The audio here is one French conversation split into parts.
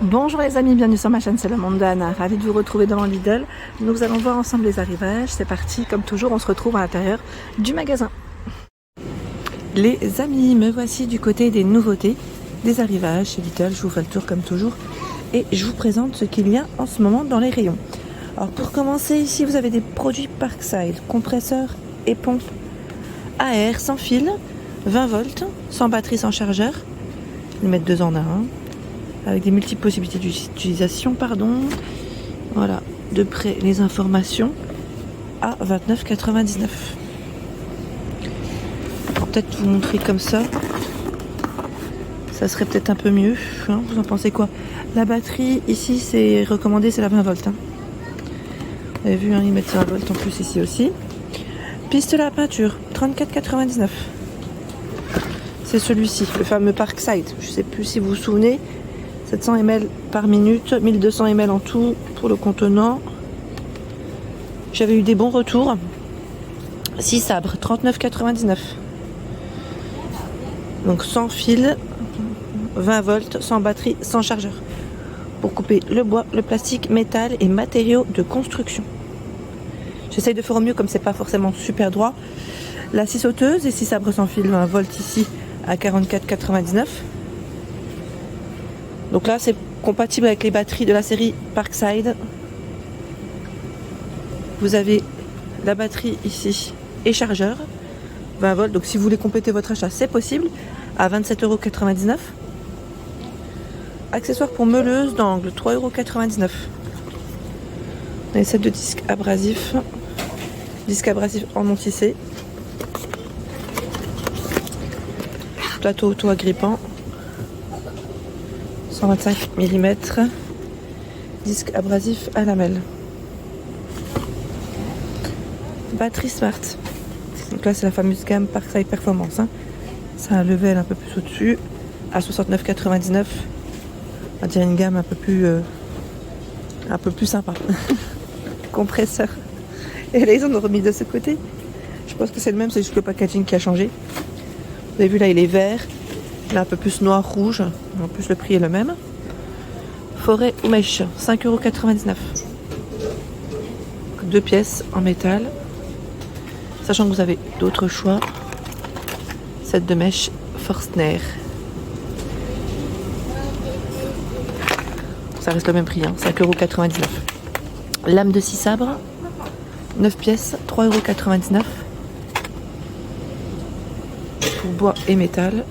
Bonjour les amis, bienvenue sur ma chaîne, c'est le monde d'Anna. Ravie de vous retrouver devant Lidl. Nous allons voir ensemble les arrivages. C'est parti, comme toujours, on se retrouve à l'intérieur du magasin. Les amis, me voici du côté des nouveautés, des arrivages chez Lidl. Je vous fais le tour comme toujours et je vous présente ce qu'il y a en ce moment dans les rayons. Alors pour commencer, ici vous avez des produits Parkside, compresseurs et pompes à air sans fil, 20 volts, sans batterie, sans chargeur. Ils mettent 2 en 1. Avec des multiples possibilités d'utilisation, Voilà, de près les informations à 29,99 €. Peut-être vous montrer comme ça. Ça serait peut-être un peu mieux. Hein, vous en pensez quoi? La batterie, ici, c'est recommandé, c'est la 20 volts. Hein. Vous avez vu, hein, ils mettent 20 volts en plus ici aussi. Pistolet à peinture, 34,99 €. C'est celui-ci, le fameux Parkside. Je ne sais plus si vous vous souvenez. 700 ml par minute, 1200 ml en tout pour le contenant. J'avais eu des bons retours. 6 sabres, 39,99 €. Donc sans fil, 20 volts, sans batterie, sans chargeur. Pour couper le bois, le plastique, métal et matériaux de construction. J'essaye de faire au mieux comme c'est pas forcément super droit. La scie sauteuse et 6 sabres sans fil, 20 volts ici à 44,99 €. Donc là, c'est compatible avec les batteries de la série Parkside. Vous avez la batterie ici et chargeur, 20 volts. Donc si vous voulez compléter votre achat, c'est possible, à 27,99 €. Accessoires pour meuleuse d'angle, 3,99 €. On a les sets de disques abrasifs en non tissé. Plateau auto-agrippant. 125 mm, disque abrasif à lamelles. Batterie Smart. Donc là c'est la fameuse gamme Parkside Performance. Hein. C'est un level un peu plus au-dessus, à 69,99 €. On va dire une gamme un peu plus sympa. Compresseur. Et là ils en ont remis de ce côté. Je pense que c'est le même, c'est juste le packaging qui a changé. Vous avez vu là il est vert. Là un peu plus noir rouge, en plus le prix est le même. Forêt ou mèche, 5,99 €. 2 pièces en métal. Sachant que vous avez d'autres choix. Set de mèche Forstner. Ça reste le même prix, hein, 5,99 €. Lame de 6 sabres, 9 pièces, 3,99 € pour bois et métal.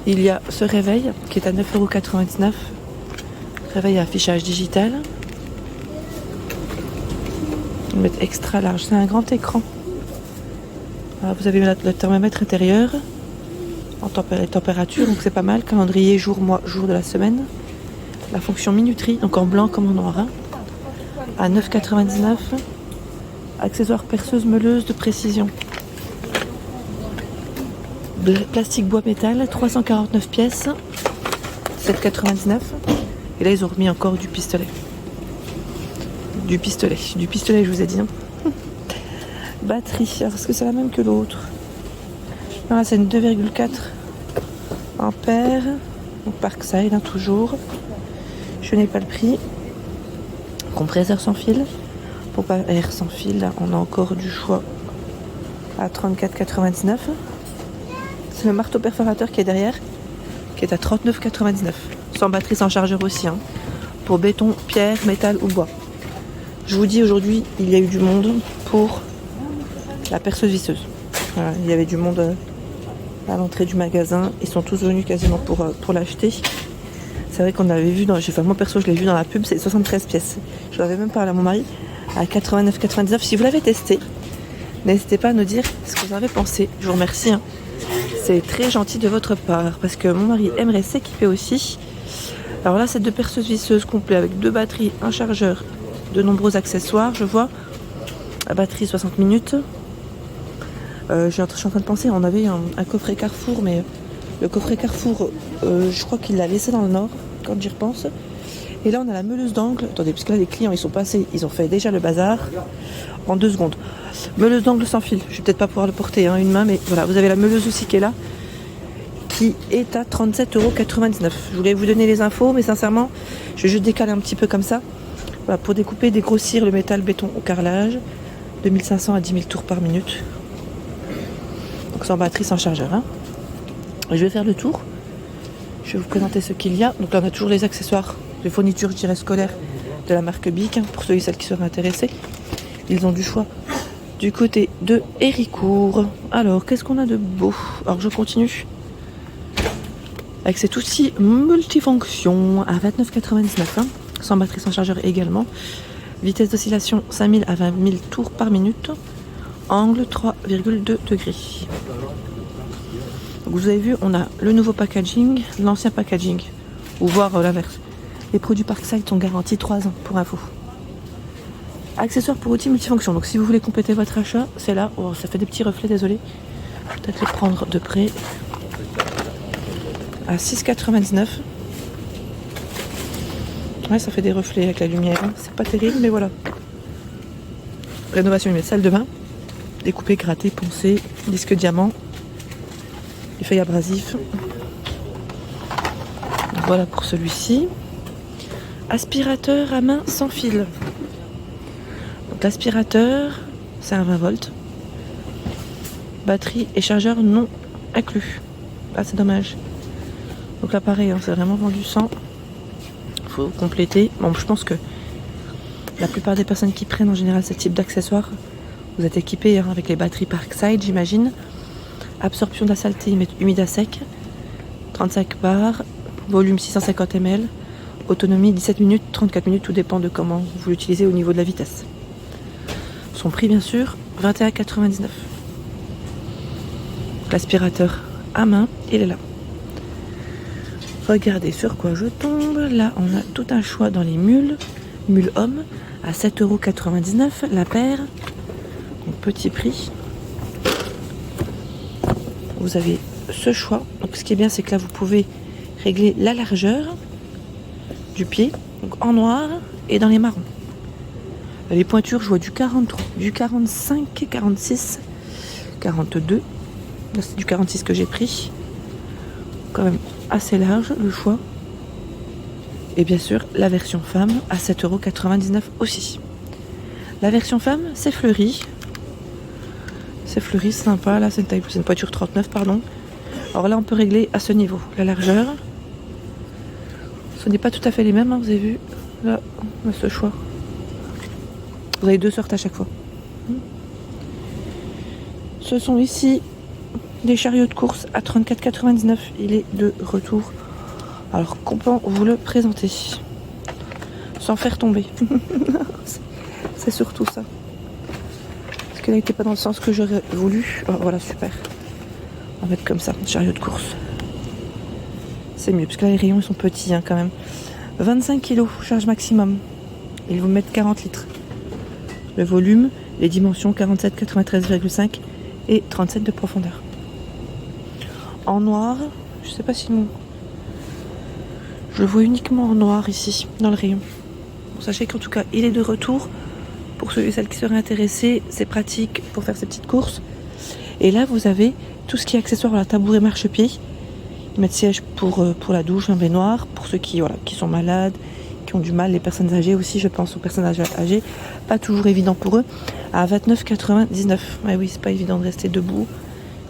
Il y a ce réveil qui est à 9,99 €. Réveil à affichage digital. Ils mettent extra large. C'est un grand écran. Alors vous avez le thermomètre intérieur en température, donc c'est pas mal. Calendrier jour, mois, jour de la semaine. La fonction minuterie, donc en blanc comme en noir. Hein, à 9,99 €. Accessoires perceuse meuleuse de précision. Plastique bois métal, 349 pièces, 7,99 €. Et là ils ont remis encore du pistolet. Du pistolet, je vous ai dit. Hein. Batterie, alors est-ce que c'est la même que l'autre? Là c'est une 2,4 ampères. Donc Parkside, hein, toujours. Je n'ai pas le prix. Compresseur sans fil. Pompe à air sans fil, là on a encore du choix à 34,99 €. C'est le marteau perforateur qui est derrière, qui est à 39,99 €. Sans batterie, sans chargeur aussi. Hein, pour béton, pierre, métal ou bois. Je vous dis, aujourd'hui, il y a eu du monde pour la perceuse visseuse. Voilà, il y avait du monde à l'entrée du magasin. Ils sont tous venus quasiment pour l'acheter. C'est vrai qu'on avait vu, moi perso, je l'ai vu dans la pub, c'est 73 pièces. Je l'avais même parlé à mon mari, à 89,99 €. Si vous l'avez testé, n'hésitez pas à nous dire ce que vous en avez pensé. Je vous remercie. Hein. C'est très gentil de votre part parce que mon mari aimerait s'équiper aussi. Alors là, c'est 2 perceuses visseuses complets avec 2 batteries, un chargeur, de nombreux accessoires. Je vois la batterie 60 minutes. Je suis en train de penser, on avait un coffret Carrefour, mais le coffret Carrefour, je crois qu'il l'a laissé dans le Nord quand j'y repense. Et là, on a la meuleuse d'angle. Attendez, parce que là, les clients, ils sont passés, ils ont fait déjà le bazar en 2 secondes. Meuleuse d'angle sans fil. Je vais peut-être pas pouvoir le porter une main, mais voilà, vous avez la meuleuse aussi qui est là, qui est à 37,99 €. Je voulais vous donner les infos, mais sincèrement, je vais juste décaler un petit peu comme ça. Voilà, pour découper, dégrossir le métal béton au carrelage, de 1500 à 10 000 tours par minute. Donc sans batterie, sans chargeur. Et je vais faire le tour. Je vais vous présenter ce qu'il y a. Donc là, on a toujours les accessoires, les fournitures, je dirais, scolaires de la marque Bic, pour ceux et celles qui seraient intéressés. Ils ont du choix du côté de Héricourt. Alors, qu'est-ce qu'on a de beau? Alors, je continue avec cet outil multifonction à 29,99 €, sans batterie, sans chargeur également. Vitesse d'oscillation 5000 à 20 000 tours par minute. Angle 3,2 degrés. Donc, vous avez vu, on a le nouveau packaging, l'ancien packaging, ou voire l'inverse. Les produits Parkside sont garantis 3 ans, pour info. Accessoires pour outils multifonction. Donc si vous voulez compléter votre achat, c'est là. Oh, ça fait des petits reflets, désolé. Peut-être les prendre de près. À 6,99 €. Ouais, ça fait des reflets avec la lumière. C'est pas terrible, mais voilà. Rénovation humide, salle de bain. Découpé, gratté, poncé, disque diamant. Les feuilles abrasifs. Voilà pour celui-ci. Aspirateur à main sans fil. Donc l'aspirateur, c'est un 20 volts. Batterie et chargeur non inclus. Ah, c'est dommage. Donc là, pareil, c'est vraiment vendu sans. Il faut compléter. Bon, je pense que la plupart des personnes qui prennent en général ce type d'accessoires, vous êtes équipés avec les batteries Parkside, j'imagine. Absorption de la saleté humide à sec. 35 bars. Volume 650 ml. Autonomie 17 minutes, 34 minutes, tout dépend de comment vous l'utilisez au niveau de la vitesse. Son prix, bien sûr, 21,99 €. L'aspirateur à main, il est là. Regardez sur quoi je tombe. Là, on a tout un choix dans les mules. Mules hommes à 7,99 € la paire. Donc, petit prix. Vous avez ce choix. Donc, ce qui est bien, c'est que là, vous pouvez régler la largeur du pied, donc en noir et dans les marrons. Les pointures, je vois du 43, du 45, 46, 42. Là, c'est du 46 que j'ai pris. Quand même assez large le choix. Et bien sûr, la version femme à 7,99 € aussi. La version femme, c'est fleuri. C'est fleuri, c'est sympa. Là, c'est une pointure 39, pardon. Alors là, on peut régler à ce niveau la largeur. Ce n'est pas tout à fait les mêmes, vous avez vu. Là, on a ce choix. Vous avez 2 sortes à chaque fois. Ce sont ici des chariots de course à 34,99 €. Il est de retour. Alors, comment vous le présenter sans faire tomber? C'est surtout ça. Parce qu'elle n'était pas dans le sens que j'aurais voulu. Oh, voilà, super. On va mettre comme ça, chariot de course. C'est mieux, parce que là, les rayons, ils sont petits quand même. 25 kg, charge maximum. Ils vous mettent 40 litres. Le volume, les dimensions 47, 93,5 et 37 de profondeur. En noir, je sais pas si nous... Je le vois uniquement en noir ici, dans le rayon. Bon, sachez qu'en tout cas, il est de retour. Pour ceux et celles qui seraient intéressés, c'est pratique pour faire ces petites courses. Et là, vous avez tout ce qui est accessoire, voilà, tabouret, marchepied. Ils mettent siège pour la douche, un baignoire, pour ceux qui sont malades, qui ont du mal, les personnes âgées aussi, je pense aux personnes âgées. Pas toujours évident pour eux. À 29,99 €. Ouais, oui, c'est pas évident de rester debout.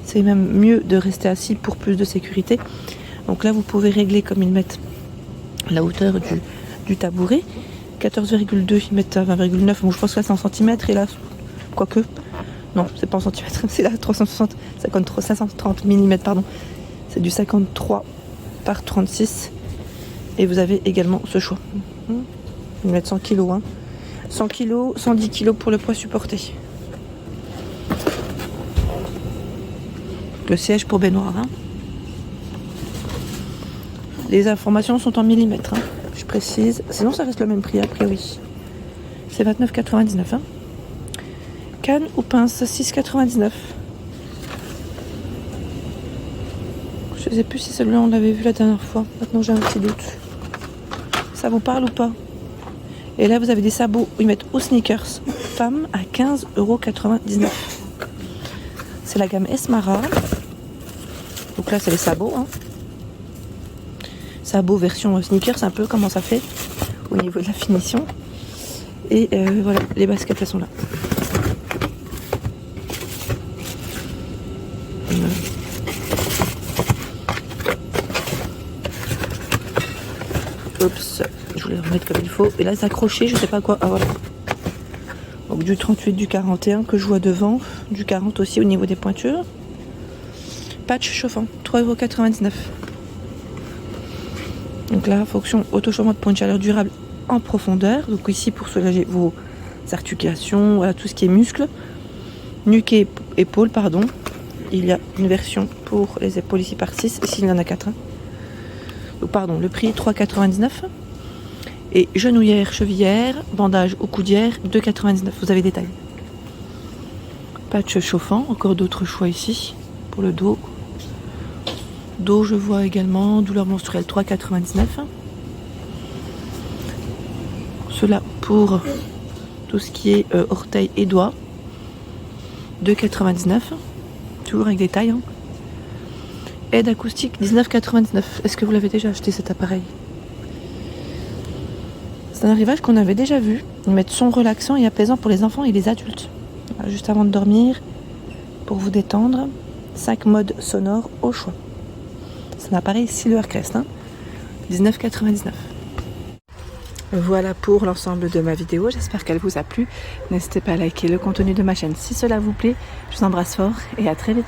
C'est même mieux de rester assis pour plus de sécurité. Donc là, vous pouvez régler comme ils mettent la hauteur du tabouret. 14,2, ils mettent à 20,9. Bon, je pense que là, c'est en centimètres. Et là, quoique, non, c'est pas en centimètres. C'est là, 530 mm, pardon. C'est du 53 par 36. Et vous avez également ce choix. Ils mettent 100 kg. 100 kg, 110 kg pour le poids supporté. Le siège pour baignoire. Les informations sont en millimètres. Je précise. Sinon, ça reste le même prix, a priori. C'est 29,99 €. Canne ou pince, 6,99 €. Je ne sais plus si celui-là on l'avait vu la dernière fois. Maintenant j'ai un petit doute. Ça vous parle ou pas? Et là vous avez des sabots où ils mettent aux sneakers. femme à 15,99 €. C'est la gamme Esmara. Donc là, c'est les sabots. Hein. Sabots version sneakers, un peu comment ça fait au niveau de la finition. Et voilà, les baskets, elles sont là. Oups, je voulais remettre comme il faut. Et là, c'est accroché, je sais pas quoi. Ah voilà. Donc du 38, du 41 que je vois devant. Du 40 aussi au niveau des pointures. Patch chauffant, 3,99 €. Donc là, fonction auto-chauffement de point de chaleur durable en profondeur. Donc ici, pour soulager vos articulations, voilà, tout ce qui est muscles. Nuque et épaules, pardon. Il y a une version pour les épaules ici par 6. Ici, il y en a 4. Hein. Donc, pardon, le prix 3,99 €. Et genouillère, chevillère, bandage ou coudière, 2,99 €. Vous avez des tailles. Patch chauffant, encore d'autres choix ici pour le dos. Dos, je vois également, douleur menstruelle, 3,99 €. Cela pour tout ce qui est orteils et doigts, 2,99 €. Toujours avec des tailles. Hein. Aide acoustique, 19,99 €. Est-ce que vous l'avez déjà acheté cet appareil? C'est un arrivage qu'on avait déjà vu. Ils mettent son relaxant et apaisant pour les enfants et les adultes. Voilà, juste avant de dormir, pour vous détendre. 5 modes sonores au choix. C'est un appareil Silvercrest, hein, 19,99 €. Voilà pour l'ensemble de ma vidéo. J'espère qu'elle vous a plu. N'hésitez pas à liker le contenu de ma chaîne si cela vous plaît. Je vous embrasse fort et à très vite.